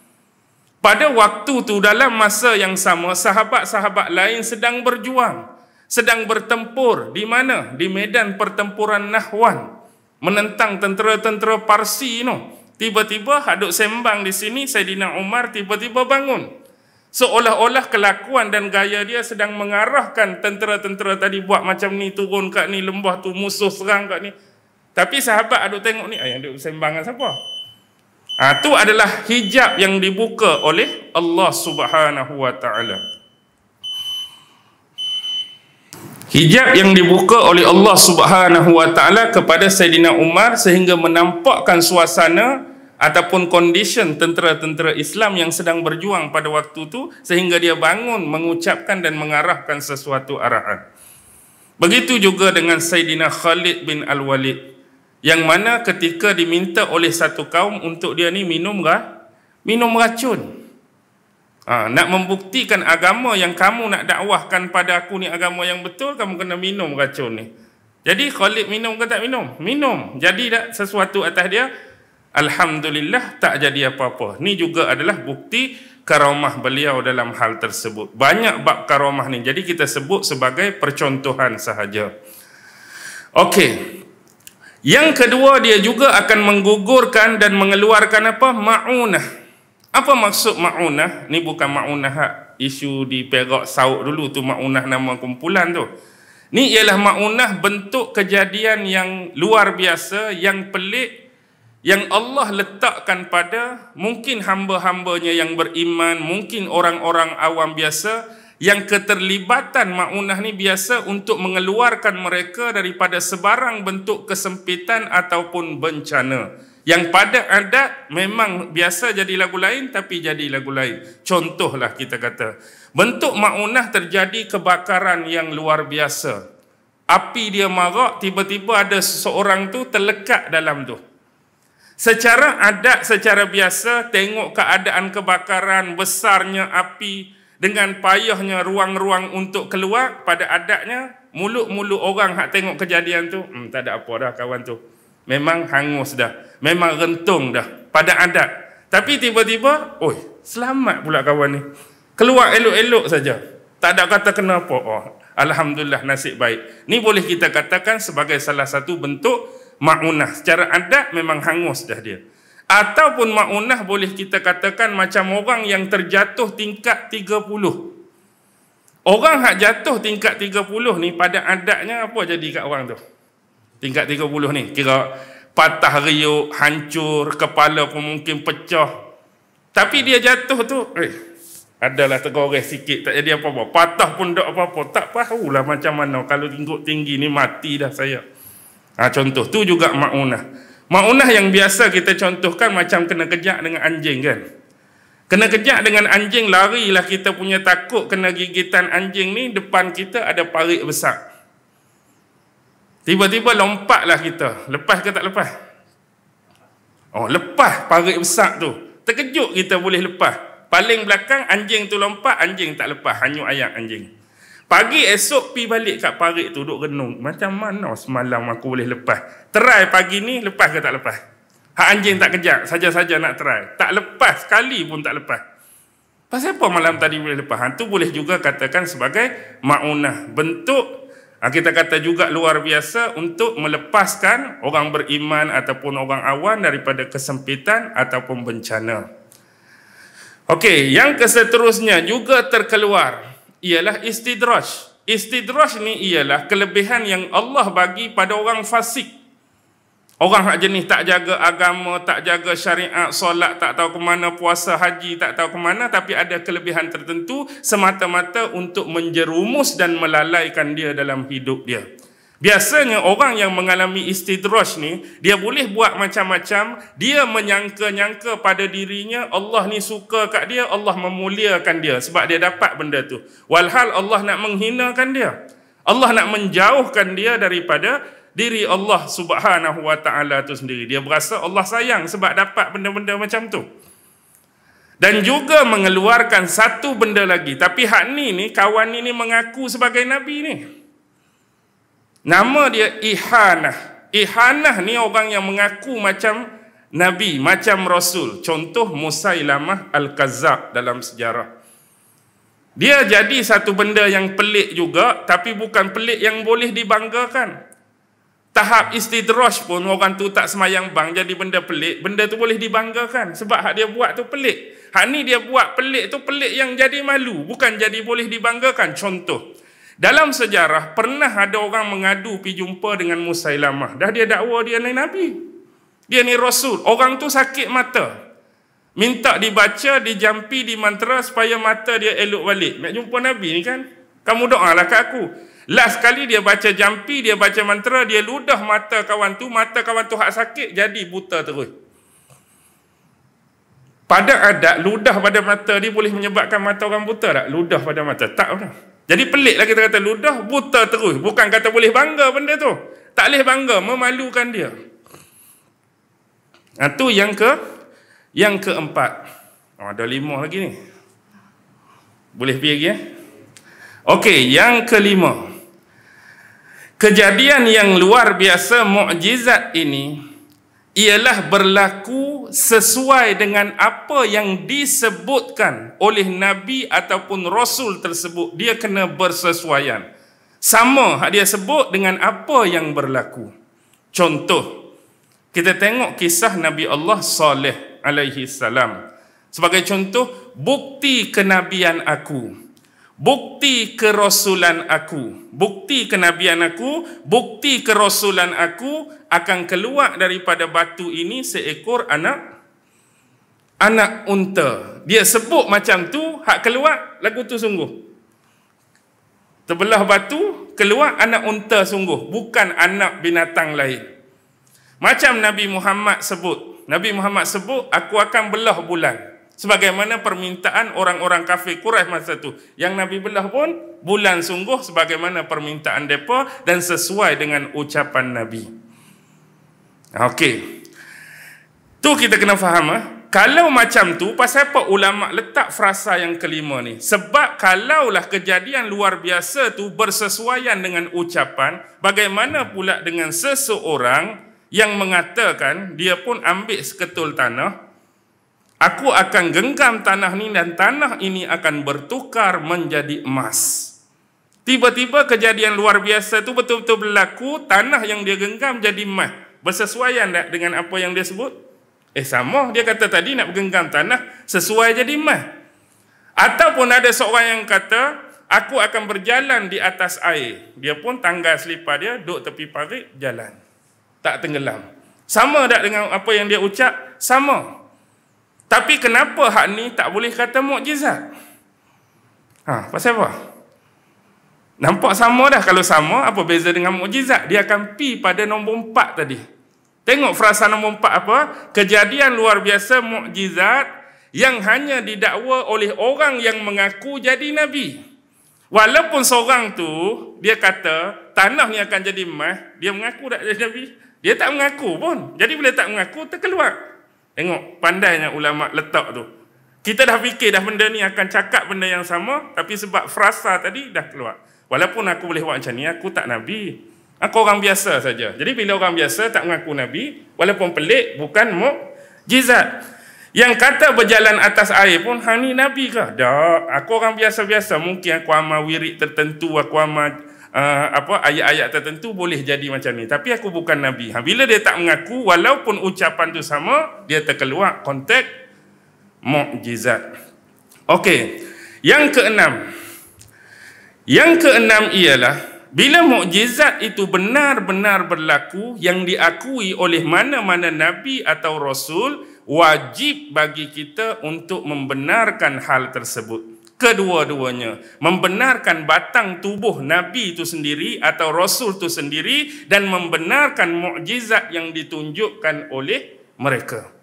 Pada waktu tu, dalam masa yang sama, sahabat-sahabat lain sedang berjuang, sedang bertempur. Di mana? Di medan pertempuran Nahwan, menentang tentera-tentera Parsi no. Tiba-tiba hadut sembang di sini, Sayyidina Umar tiba-tiba bangun. Seolah-olah kelakuan dan gaya dia sedang mengarahkan tentera-tentera tadi buat macam ni, turun kat ni, lembah tu musuh serang kat ni. Tapi sahabat aduk tengok ni, yang duk sembang dengan siapa? Itu adalah hijab yang dibuka oleh Allah Subhanahu wa taala. Hijab yang dibuka oleh Allah Subhanahu wa taala kepada Sayyidina Umar sehingga menampakkan suasana ataupun condition tentera-tentera Islam yang sedang berjuang pada waktu itu, sehingga dia bangun mengucapkan dan mengarahkan sesuatu arahan. Begitu juga dengan Sayyidina Khalid bin Al-Walid, yang mana ketika diminta oleh satu kaum untuk dia ni minum racun. Nak membuktikan agama yang kamu nak dakwahkan pada aku ni agama yang betul, kamu kena minum racun ni. Jadi Khalid minum ke tak minum? Minum. Jadi tak sesuatu atas dia? Alhamdulillah, tak jadi apa-apa. Ni juga adalah bukti karamah beliau dalam hal tersebut. Banyak bab karamah ni, jadi kita sebut sebagai percontohan sahaja. Okey. Yang kedua, dia juga akan menggugurkan dan mengeluarkan apa? Ma'unah. Apa maksud ma'unah? Ni bukan ma'unah isu di Perak Saud dulu tu, ma'unah nama kumpulan tu. Ni ialah ma'unah bentuk kejadian yang luar biasa, yang pelik, yang Allah letakkan pada mungkin hamba-hambanya yang beriman, mungkin orang-orang awam biasa, yang keterlibatan ma'unah ni biasa untuk mengeluarkan mereka daripada sebarang bentuk kesempitan ataupun bencana. Yang pada adat memang biasa jadi lagu lain, tapi jadi lagu lain. Contohlah kita kata, bentuk ma'unah terjadi kebakaran yang luar biasa. Api dia marak, tiba-tiba ada seseorang tu terlekat dalam tu. Secara adat, secara biasa, tengok keadaan kebakaran, besarnya api, dengan payahnya ruang-ruang untuk keluar, pada adatnya, mulut-mulut orang hak tengok kejadian tu, tak ada apa dah kawan tu. Memang hangus dah. Memang rentung dah. Pada adat. Tapi tiba-tiba, selamat pula kawan ni. Keluar elok-elok saja. Tak ada kata kenapa. Alhamdulillah, nasib baik. Ni boleh kita katakan sebagai salah satu bentuk ma'unah. Secara adat memang hangus dah dia. Ataupun ma'unah boleh kita katakan macam orang yang terjatuh tingkat 30. Orang hak jatuh tingkat 30 ni pada adatnya apa jadi kat orang tu? Tingkat 30 ni. Kira patah riuk, hancur, kepala pun mungkin pecah. Tapi dia jatuh tu, adalah tergores sikit, tak jadi apa-apa. Patah pun tak apa-apa. Tak tahulah macam mana. Kalau tinggi ni mati dah saya. Contoh, tu juga ma'unah. Ma'unah yang biasa kita contohkan macam kena kejak dengan anjing kan. Kena kejak dengan anjing, larilah kita punya takut kena gigitan anjing ni, depan kita ada parit besar. Tiba-tiba lompatlah kita. Lepas ke tak lepas? Lepas parit besar tu. Terkejut kita boleh lepas. Paling belakang anjing tu lompat, anjing tak lepas. Hanyut ayak anjing. Pagi esok pi balik kat parit tu duk renung. Macam mana semalam aku boleh lepas? Try pagi ni, lepas ke tak lepas? Hak anjing tak kejap, saja-saja nak try. Tak lepas, sekali pun tak lepas. Pasal apa malam tadi boleh lepas? Itu boleh juga katakan sebagai ma'unah. Bentuk, kita kata juga luar biasa untuk melepaskan orang beriman ataupun orang awan daripada kesempitan ataupun bencana. Okey, yang keseterusnya juga terkeluar ialah istidraj. Istidraj ni ialah kelebihan yang Allah bagi pada orang fasik. Orang hak jenis tak jaga agama, tak jaga syariat, solat tak tahu ke mana, puasa haji tak tahu ke mana, tapi ada kelebihan tertentu semata-mata untuk menjerumus dan melalaikan dia dalam hidup dia. Biasanya orang yang mengalami istidraj ni, dia boleh buat macam-macam, dia menyangka-nyangka pada dirinya Allah ni suka kat dia, Allah memuliakan dia sebab dia dapat benda tu. Walhal Allah nak menghinakan dia. Allah nak menjauhkan dia daripada diri Allah Subhanahu wa ta'ala tu sendiri. Dia berasa Allah sayang sebab dapat benda-benda macam tu. Dan juga mengeluarkan satu benda lagi. Tapi hak ni kawan ni mengaku sebagai Nabi ni. Nama dia Ihanah. Ihanah ni orang yang mengaku macam Nabi, macam Rasul. Contoh Musailamah Al-Kazzab dalam sejarah. Dia jadi satu benda yang pelik juga, tapi bukan pelik yang boleh dibanggakan. Tahap istidraj pun orang tu tak semayang bang jadi benda pelik, benda tu boleh dibanggakan sebab hak dia buat tu pelik. Hak ni dia buat pelik tu pelik yang jadi malu, bukan jadi boleh dibanggakan. Contoh, dalam sejarah pernah ada orang mengadu pi jumpa dengan Musailamah. Dah dia dakwa dia ni Nabi, dia ni Rasul. Orang tu sakit mata, minta dibaca, dijampi, dimantra supaya mata dia elok balik. Nak jumpa Nabi ni kan, kamu doalah kat aku. Last kali dia baca jampi, dia baca mantra, dia ludah mata kawan tu hak sakit, jadi buta terus. Pada adat, ludah pada mata dia boleh menyebabkan mata orang buta tak? Ludah pada mata, tak pernah. Jadi pelik lah kita kata ludah, buta terus. Bukan kata boleh bangga benda tu. Tak boleh bangga, memalukan dia. Itu yang keempat. Ada 5 lagi ni. Boleh pergi lagi ya? Okey, yang kelima. Kejadian yang luar biasa mukjizat ini ialah berlaku sesuai dengan apa yang disebutkan oleh Nabi ataupun Rasul tersebut. Dia kena bersesuaian. Sama dia sebut dengan apa yang berlaku. Contoh, kita tengok kisah Nabi Allah Saleh alaihi salam. Sebagai contoh, bukti kenabian aku. Bukti kerasulan aku, bukti kenabian aku, bukti kerasulan aku akan keluar daripada batu ini seekor anak unta. Dia sebut macam tu, hak keluar lagu tu sungguh. Terbelah batu, keluar anak unta sungguh, bukan anak binatang lain. Macam Nabi Muhammad sebut. Nabi Muhammad sebut, aku akan belah bulan. Sebagaimana permintaan orang-orang kafir Quraisy masa tu. Yang Nabi belah pun bulan sungguh sebagaimana permintaan mereka dan sesuai dengan ucapan Nabi. Okey. Tu kita kena faham. Kalau macam tu, pasal apa ulama letak frasa yang kelima ni? Sebab kalaulah kejadian luar biasa tu bersesuaian dengan ucapan, bagaimana pula dengan seseorang yang mengatakan dia pun ambil seketul tanah, aku akan genggam tanah ni dan tanah ini akan bertukar menjadi emas. Tiba-tiba kejadian luar biasa tu betul-betul berlaku, tanah yang dia genggam jadi emas. Bersesuaian tak dengan apa yang dia sebut? Sama, dia kata tadi nak genggam tanah, sesuai jadi emas. Ataupun ada seorang yang kata, aku akan berjalan di atas air. Dia pun tanggal selipar dia, duduk tepi parit, jalan. tak tenggelam. Sama tak dengan apa yang dia ucap? Sama. Tapi kenapa hak ni tak boleh kata mukjizat? Pasal apa? Nampak sama dah. Kalau sama, apa beza dengan mukjizat? Dia akan pi pada nombor 4 tadi. Tengok frasa nombor 4 apa? Kejadian luar biasa mukjizat yang hanya didakwa oleh orang yang mengaku jadi Nabi. Walaupun seorang tu, dia kata, tanah ni akan jadi emas, dia mengaku tak jadi Nabi. Dia tak mengaku pun. Jadi bila tak mengaku, terkeluar. Tengok, pandainya ulama letak tu. Kita dah fikir dah benda ni akan cakap benda yang sama, tapi sebab frasa tadi dah keluar. Walaupun aku boleh buat macam ni, aku tak Nabi. Aku orang biasa saja. Jadi bila orang biasa tak mengaku Nabi, walaupun pelik, bukan mukjizat. Yang kata berjalan atas air pun, hang ni Nabi ke? Tak, aku orang biasa-biasa. Mungkin aku amal wirid tertentu, aku amal ayat-ayat tertentu boleh jadi macam ni. Tapi aku bukan Nabi. Bila dia tak mengaku, walaupun ucapan tu sama, dia terkeluar konteks mukjizat. Okey. Yang keenam. Yang keenam ialah bila mukjizat itu benar-benar berlaku yang diakui oleh mana-mana Nabi atau Rasul, wajib bagi kita untuk membenarkan hal tersebut. Kedua-duanya. Membenarkan batang tubuh Nabi itu sendiri atau Rasul itu sendiri dan membenarkan mukjizat yang ditunjukkan oleh mereka.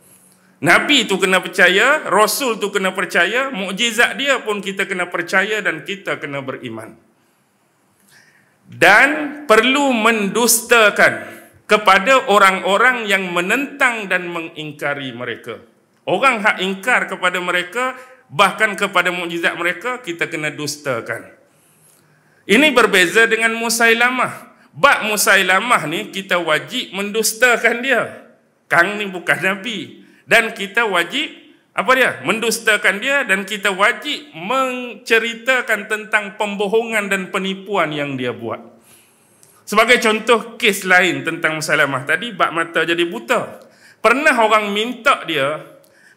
Nabi itu kena percaya, Rasul itu kena percaya, mukjizat dia pun kita kena percaya dan kita kena beriman. Dan perlu mendustakan kepada orang-orang yang menentang dan mengingkari mereka. Orang hak ingkar kepada mereka, bahkan kepada mukjizat mereka, kita kena dustakan. Ini berbeza dengan Musailamah. Bab Musailamah ni kita wajib mendustakan dia. Kang ni bukan Nabi. Dan kita wajib, mendustakan dia dan kita wajib menceritakan tentang pembohongan dan penipuan yang dia buat. Sebagai contoh kes lain tentang Musailamah tadi, bab mata jadi buta. Pernah orang minta dia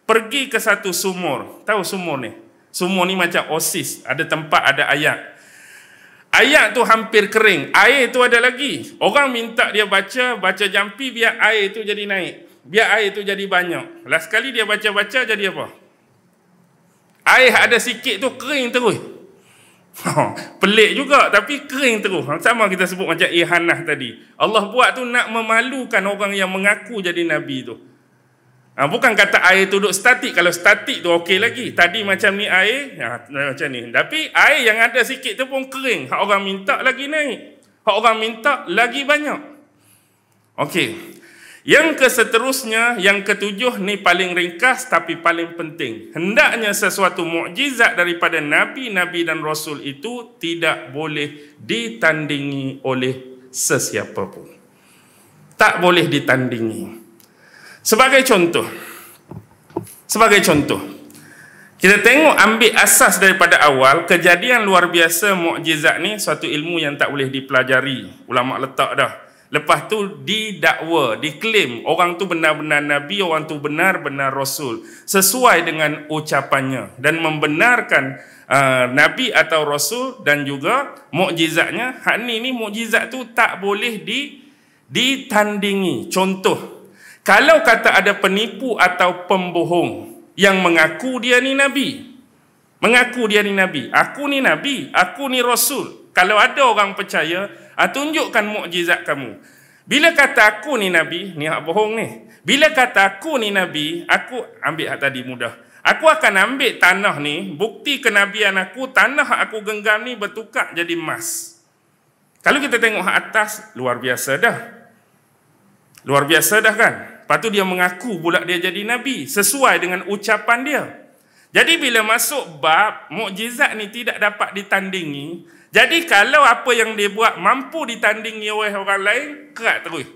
pergi ke satu sumur. Tahu sumur ni? Sumur ni macam oasis, ada tempat, ada ayat. Ayat tu hampir kering, air tu ada lagi. Orang minta dia baca jampi biar air tu jadi naik. Biar air tu jadi banyak. Last sekali dia baca-baca jadi apa? Air ada sikit tu kering terus. Pelik juga tapi kering terus. Sama kita sebut macam Ihanah tadi. Allah buat tu nak memalukan orang yang mengaku jadi Nabi tu. Bukan kata air tu duduk statik. Kalau statik tu okey lagi. Tadi macam ni air, macam ni. Tapi air yang ada sikit tu pun kering. Hak orang minta lagi naik. Hak orang minta lagi banyak. Okey. Yang keseterusnya, yang ketujuh ni paling ringkas tapi paling penting. Hendaknya sesuatu mukjizat daripada Nabi-Nabi dan Rasul itu tidak boleh ditandingi oleh sesiapa pun. Tak boleh ditandingi. Sebagai contoh, kita tengok ambil asas daripada awal, kejadian luar biasa mukjizat ni suatu ilmu yang tak boleh dipelajari. Ulama letak dah. Lepas tu didakwa, diklaim orang tu benar-benar Nabi, orang tu benar-benar Rasul sesuai dengan ucapannya dan membenarkan Nabi atau Rasul dan juga mukjizatnya. Hak ni mukjizat tu tak boleh ditandingi. Contoh, kalau kata ada penipu atau pembohong yang mengaku dia ni Nabi, aku ni Nabi, aku ni Rasul. Kalau ada orang percaya, tunjukkan mukjizat kamu. Bila kata aku ni Nabi, ni hak bohong ni. Bila kata aku ni Nabi, aku ambil hak tadi mudah. Aku akan ambil tanah ni, bukti kenabian aku, tanah hak aku genggam ni bertukar jadi emas. Kalau kita tengok hak atas, luar biasa dah. Luar biasa dah kan? Lepas tu dia mengaku pula dia jadi Nabi, sesuai dengan ucapan dia. Jadi bila masuk bab, mukjizat ni tidak dapat ditandingi. Jadi kalau apa yang dia buat mampu ditandingi oleh orang lain, kerat terus.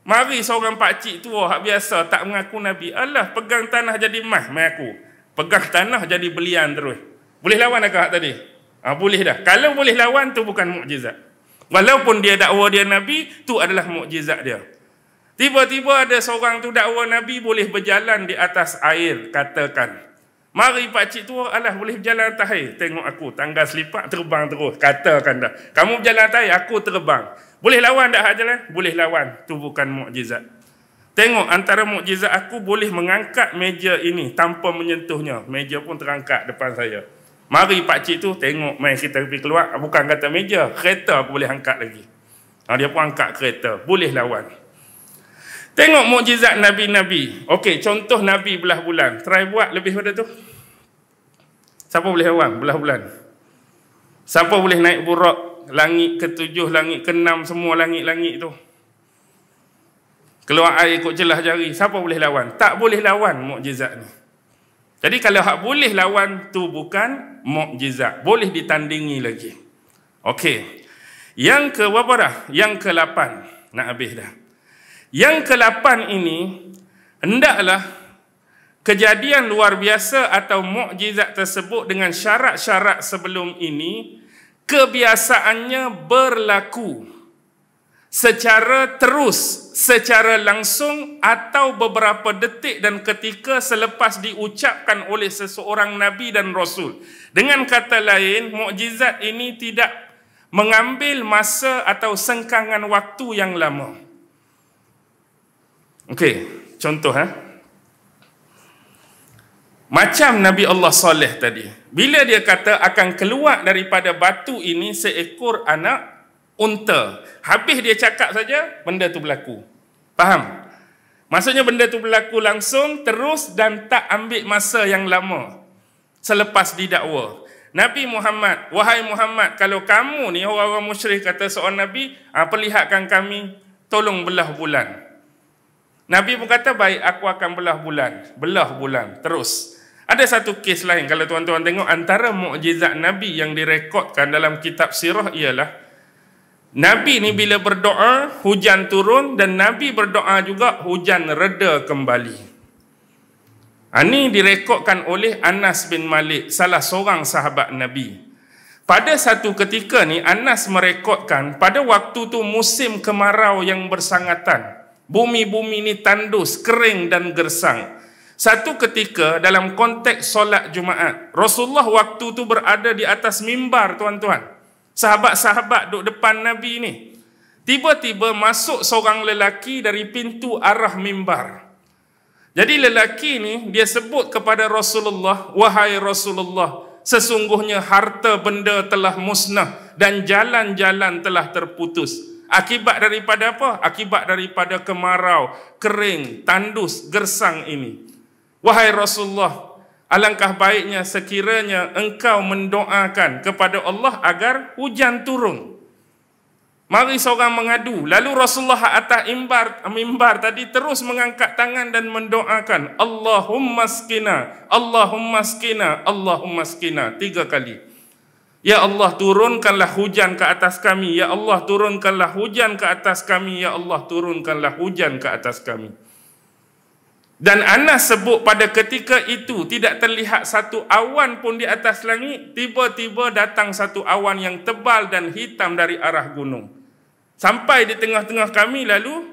Mari seorang pakcik tua hak biasa tak mengaku Nabi, alah pegang tanah jadi emas, mai aku. Pegang tanah jadi belian terus. Boleh lawan ke hak tadi? Boleh dah. Kalau boleh lawan tu bukan mukjizat. Walaupun dia dakwa dia Nabi, tu adalah mukjizat dia. Tiba-tiba ada seorang tu dakwa Nabi boleh berjalan di atas air, katakan. Mari pakcik tu, alah boleh berjalan atas air. Tengok aku, tangga selipak terbang terus. Katakan dah, kamu berjalan atas air, aku terbang. Boleh lawan tak hak jalan? Boleh lawan. Tu bukan mukjizat. Tengok, antara mukjizat aku boleh mengangkat meja ini tanpa menyentuhnya. Meja pun terangkat depan saya. Mari pakcik tu, tengok, mai kita pergi keluar. Bukan kata meja, kereta aku boleh angkat lagi. Dia pun angkat kereta. Boleh lawan. Tengok mukjizat Nabi-Nabi. Okey, contoh Nabi belah bulan. Try buat lebih pada tu. Siapa boleh awang belah bulan? Siapa boleh naik burak langit ke-7, langit ke-6, semua langit-langit tu? Keluar air ikut jelah jari. Siapa boleh lawan? Tak boleh lawan mukjizat ni. Jadi kalau hak boleh lawan tu bukan mukjizat. Boleh ditandingi lagi. Okey. Yang ke berapa dah? Yang ke-8. Nak habis dah. Yang ke-8 ini, hendaklah kejadian luar biasa atau mukjizat tersebut dengan syarat-syarat sebelum ini, kebiasaannya berlaku secara terus, secara langsung atau beberapa detik dan ketika selepas diucapkan oleh seseorang Nabi dan Rasul. Dengan kata lain, mukjizat ini tidak mengambil masa atau sengkangan waktu yang lama. Okey, contoh macam Nabi Allah Saleh tadi. Bila dia kata akan keluar daripada batu ini seekor anak unta. Habis dia cakap saja, benda tu berlaku. Faham? Maksudnya benda tu berlaku langsung, terus dan tak ambil masa yang lama selepas didakwa. Nabi Muhammad, wahai Muhammad, kalau kamu ni orang-orang musyrik kata seorang Nabi, perlihatkan kami, tolong belah bulan. Nabi pun kata, baik, aku akan belah bulan. Belah bulan. Terus. Ada satu kes lain. Kalau tuan-tuan tengok, antara mukjizat Nabi yang direkodkan dalam kitab sirah ialah, Nabi ni bila berdoa, hujan turun, dan Nabi berdoa juga, hujan reda kembali. Ini direkodkan oleh Anas bin Malik, salah seorang sahabat Nabi. Pada satu ketika ni, Anas merekodkan, pada waktu tu musim kemarau yang bersangatan. Bumi-bumi ni tandus, kering dan gersang. Satu ketika dalam konteks solat Jumaat, Rasulullah waktu tu berada di atas mimbar, tuan-tuan. Sahabat-sahabat duduk depan Nabi ni. Tiba-tiba masuk seorang lelaki dari pintu arah mimbar. Jadi lelaki ni dia sebut kepada Rasulullah, wahai Rasulullah, sesungguhnya harta benda telah musnah dan jalan-jalan telah terputus. Akibat daripada apa? Akibat daripada kemarau, kering, tandus, gersang ini. Wahai Rasulullah, alangkah baiknya sekiranya engkau mendoakan kepada Allah agar hujan turun. Mari seorang mengadu. Lalu Rasulullah atas mimbar tadi terus mengangkat tangan dan mendoakan, Allahumma skina, Allahumma skina, Allahumma skina. 3 kali. Ya Allah, turunkanlah hujan ke atas kami. Ya Allah, turunkanlah hujan ke atas kami. Ya Allah, turunkanlah hujan ke atas kami. Dan Anas sebut pada ketika itu tidak terlihat satu awan pun di atas langit. Tiba-tiba datang satu awan yang tebal dan hitam dari arah gunung. Sampai di tengah-tengah kami, lalu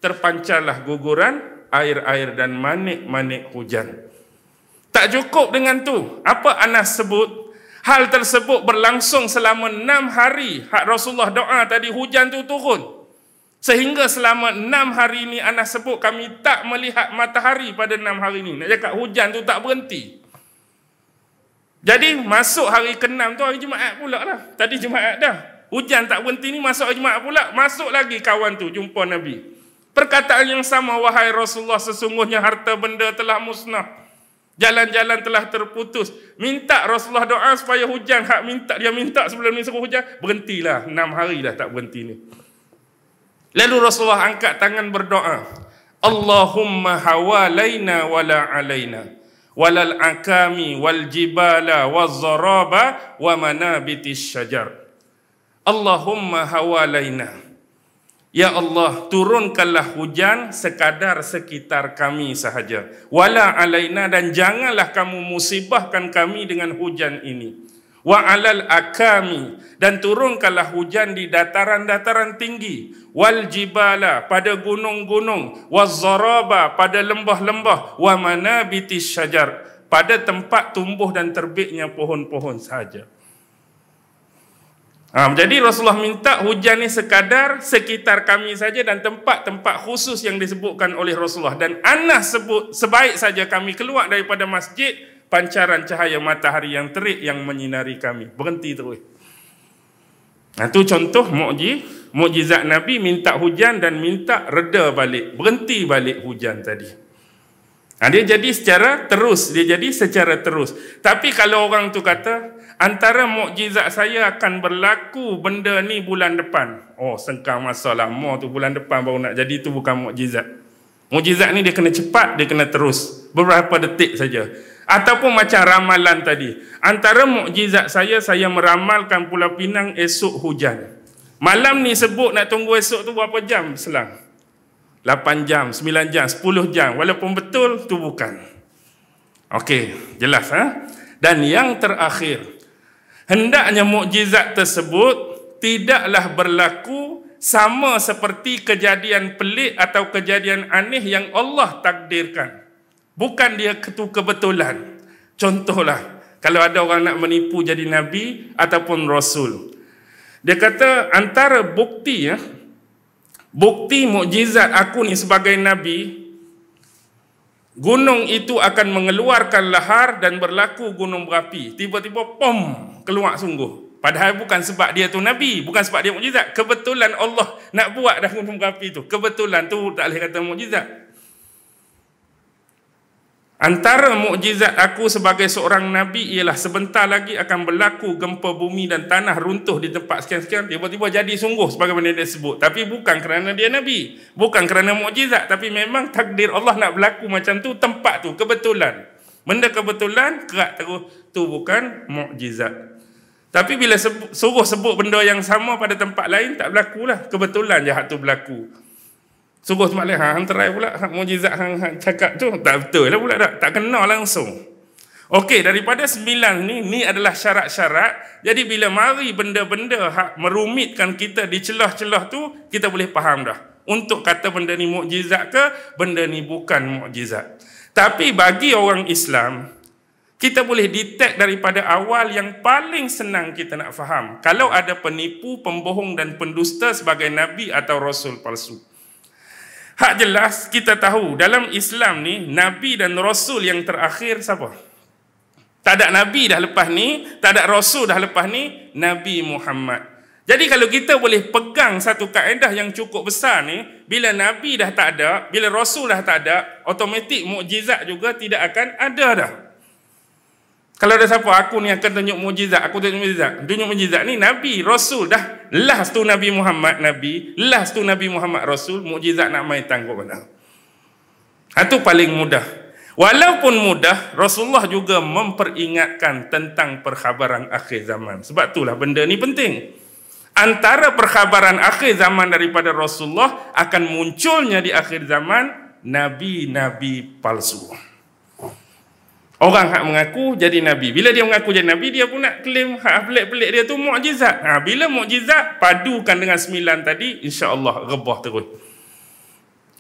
terpancarlah guguran air-air dan manik-manik hujan. Tak cukup dengan tu. Apa Anas sebut? Hal tersebut berlangsung selama 6 hari. Hak Rasulullah doa tadi, hujan tu turun. Sehingga selama 6 hari ni Anas sebut kami tak melihat matahari pada 6 hari ni. Nak cakap hujan tu tak berhenti. Jadi masuk hari ke-6 tu hari Jumaat pula lah. Tadi Jumaat dah. Hujan tak berhenti ni masuk hari Jumaat pula. Masuk lagi kawan tu jumpa Nabi. Perkataan yang sama, wahai Rasulullah, sesungguhnya harta benda telah musnah. Jalan-jalan telah terputus. Minta Rasulullah doa supaya hujan. Hak minta, dia minta sebelum ni suruh hujan. Berhentilah. 6 hari dah tak berhenti ni. Lalu Rasulullah angkat tangan berdoa. Allahumma hawalaina wala alaina. Walal akami wal jibala wal zaraba wa manabitis syajar. Allahumma hawalaina. Ya Allah, turunkanlah hujan sekadar sekitar kami sahaja. Wala alaina, dan janganlah kamu musibahkan kami dengan hujan ini. Wa alal akami, dan turunkanlah hujan di dataran-dataran tinggi. Wal jibala, pada gunung-gunung. Waz zaraba, pada lembah-lembah. Wa manabitis syajar, pada tempat tumbuh dan terbitnya pohon-pohon sahaja. Jadi Rasulullah minta hujan ni sekadar sekitar kami saja dan tempat-tempat khusus yang disebutkan oleh Rasulullah. Dan Anas sebut, sebaik saja kami keluar daripada masjid, pancaran cahaya matahari yang terik yang menyinari kami. Berhenti terus. Itu contoh mukjizat Nabi, minta hujan dan minta reda balik, berhenti balik hujan tadi. Dia jadi secara terus. Tapi kalau orang tu kata, antara mukjizat saya akan berlaku benda ni bulan depan. Sengkang masa lama tu, bulan depan baru nak jadi, tu bukan mukjizat. Mukjizat ni dia kena cepat, dia kena terus. Beberapa detik saja. Ataupun macam ramalan tadi. Antara mukjizat saya meramalkan Pulau Pinang esok hujan. Malam ni sebut nak tunggu esok tu berapa jam selang? 8 jam, 9 jam, 10 jam. Walaupun betul, tu bukan. Okey, jelas. Dan yang terakhir, hendaknya mukjizat tersebut tidaklah berlaku sama seperti kejadian pelik atau kejadian aneh yang Allah takdirkan. Bukan dia kebetulan. Contohlah, kalau ada orang nak menipu jadi Nabi ataupun Rasul. Dia kata antara bukti mukjizat aku ni sebagai Nabi, gunung itu akan mengeluarkan lahar dan berlaku gunung berapi. Tiba-tiba keluar sungguh. Padahal bukan sebab dia tu Nabi, bukan sebab dia mukjizat. Kebetulan Allah nak buat dah gunung berapi tu. Kebetulan tu tak boleh kata mukjizat. Antara mukjizat aku sebagai seorang Nabi ialah sebentar lagi akan berlaku gempa bumi dan tanah runtuh di tempat sekian-sekian. Tiba-tiba jadi sungguh sebagaimana dia sebut. Tapi bukan kerana dia Nabi, bukan kerana mukjizat, tapi memang takdir Allah nak berlaku macam tu, tempat tu, kebetulan. Benda kebetulan, kerak terus, tu bukan mukjizat. Tapi bila suruh sebut benda yang sama pada tempat lain, tak berlakulah. Kebetulan je hak tu berlaku. Suruh tempat lain, hang terai pula hak mukjizat hang cakap tu, tak betul lah pula tak kena langsung. Okey, daripada 9 ni adalah syarat-syarat. Jadi bila mari benda-benda hak merumitkan kita di celah-celah tu, kita boleh faham dah. Untuk kata benda ni mukjizat ke, benda ni bukan mukjizat. Tapi bagi orang Islam, kita boleh detect daripada awal yang paling senang kita nak faham. Kalau ada penipu, pembohong dan pendusta sebagai Nabi atau Rasul palsu. Hak jelas kita tahu dalam Islam ni Nabi dan Rasul yang terakhir siapa? Tak ada Nabi dah lepas ni, tak ada Rasul dah lepas ni, Nabi Muhammad. Jadi kalau kita boleh pegang satu kaedah yang cukup besar ni, bila Nabi dah tak ada, bila Rasul dah tak ada, automatik mukjizat juga tidak akan ada dah. Kalau ada siapa, aku ni akan tunjuk mukjizat, aku tunjuk mukjizat. Tunjuk mukjizat ni Nabi, Rasul dah. Last tu Nabi Muhammad Nabi, last tu Nabi Muhammad Rasul, mukjizat nak main tangguh mana. Itu paling mudah. Walaupun mudah, Rasulullah juga memperingatkan tentang perkhabaran akhir zaman. Sebab itulah benda ni penting. Antara perkhabaran akhir zaman daripada Rasulullah akan munculnya di akhir zaman Nabi-Nabi palsu. Orang hak mengaku jadi Nabi. Bila dia mengaku jadi Nabi, dia pun nak claim hak pelik-pelik dia tu mukjizat. Bila mukjizat, padukan dengan 9 tadi, insya-Allah rebah terus.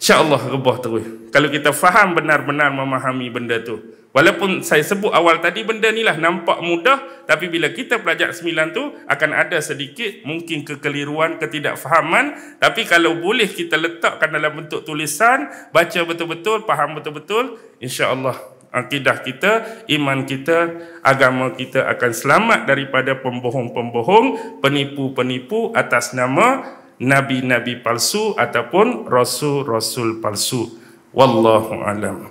InsyaAllah rebah terus. Kalau kita faham benar-benar memahami benda tu. Walaupun saya sebut awal tadi, benda ni lah nampak mudah, tapi bila kita belajar 9 tu, akan ada sedikit mungkin kekeliruan, ketidakfahaman. Tapi kalau boleh kita letakkan dalam bentuk tulisan, baca betul-betul, faham betul-betul, insya-Allah akidah kita, iman kita, agama kita akan selamat daripada pembohong-pembohong, penipu-penipu atas nama Nabi-Nabi palsu ataupun Rasul-Rasul palsu. Wallahu alam.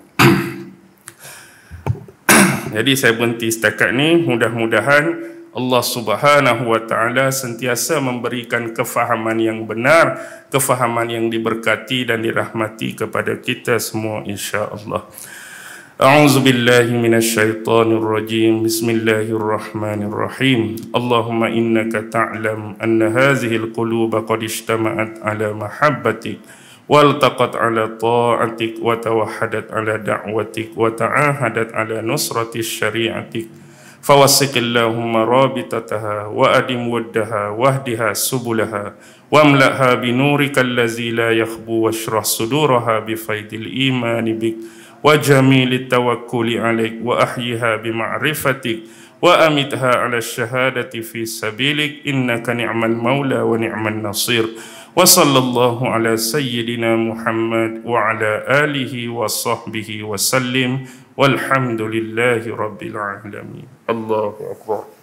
Jadi saya berhenti setakat ni. Mudah-mudahan Allah Subhanahu wa taala sentiasa memberikan kefahaman yang benar, kefahaman yang diberkati dan dirahmati kepada kita semua insya-Allah. A'udzu billahi minasyaitonir rajim. Bismillahirrahmanirrahim. Allahumma innaka ta'lam anna hadhihi al-quluba qad ijtama'at 'ala mahabbatik waltaqat 'ala ta'atik wa tawahhadat 'ala da'watik wa ta'ahadat 'ala nusrati syari'atik فوسق اللهم رابطتها وأدم ودها واهدها سبلها واملأها بنورك الذي لا يخبو واشرح صدورها بفيض الإيمان بك وجميل التوكل عليك وأحيها بمعرفتك وأمتها على الشهادة في سبيلك إنك نعم المولى ونعم النصير وصلى الله على سيدنا محمد وعلى آله وصحبه وسلم والحمد لله رب العالمين. الله أكبر.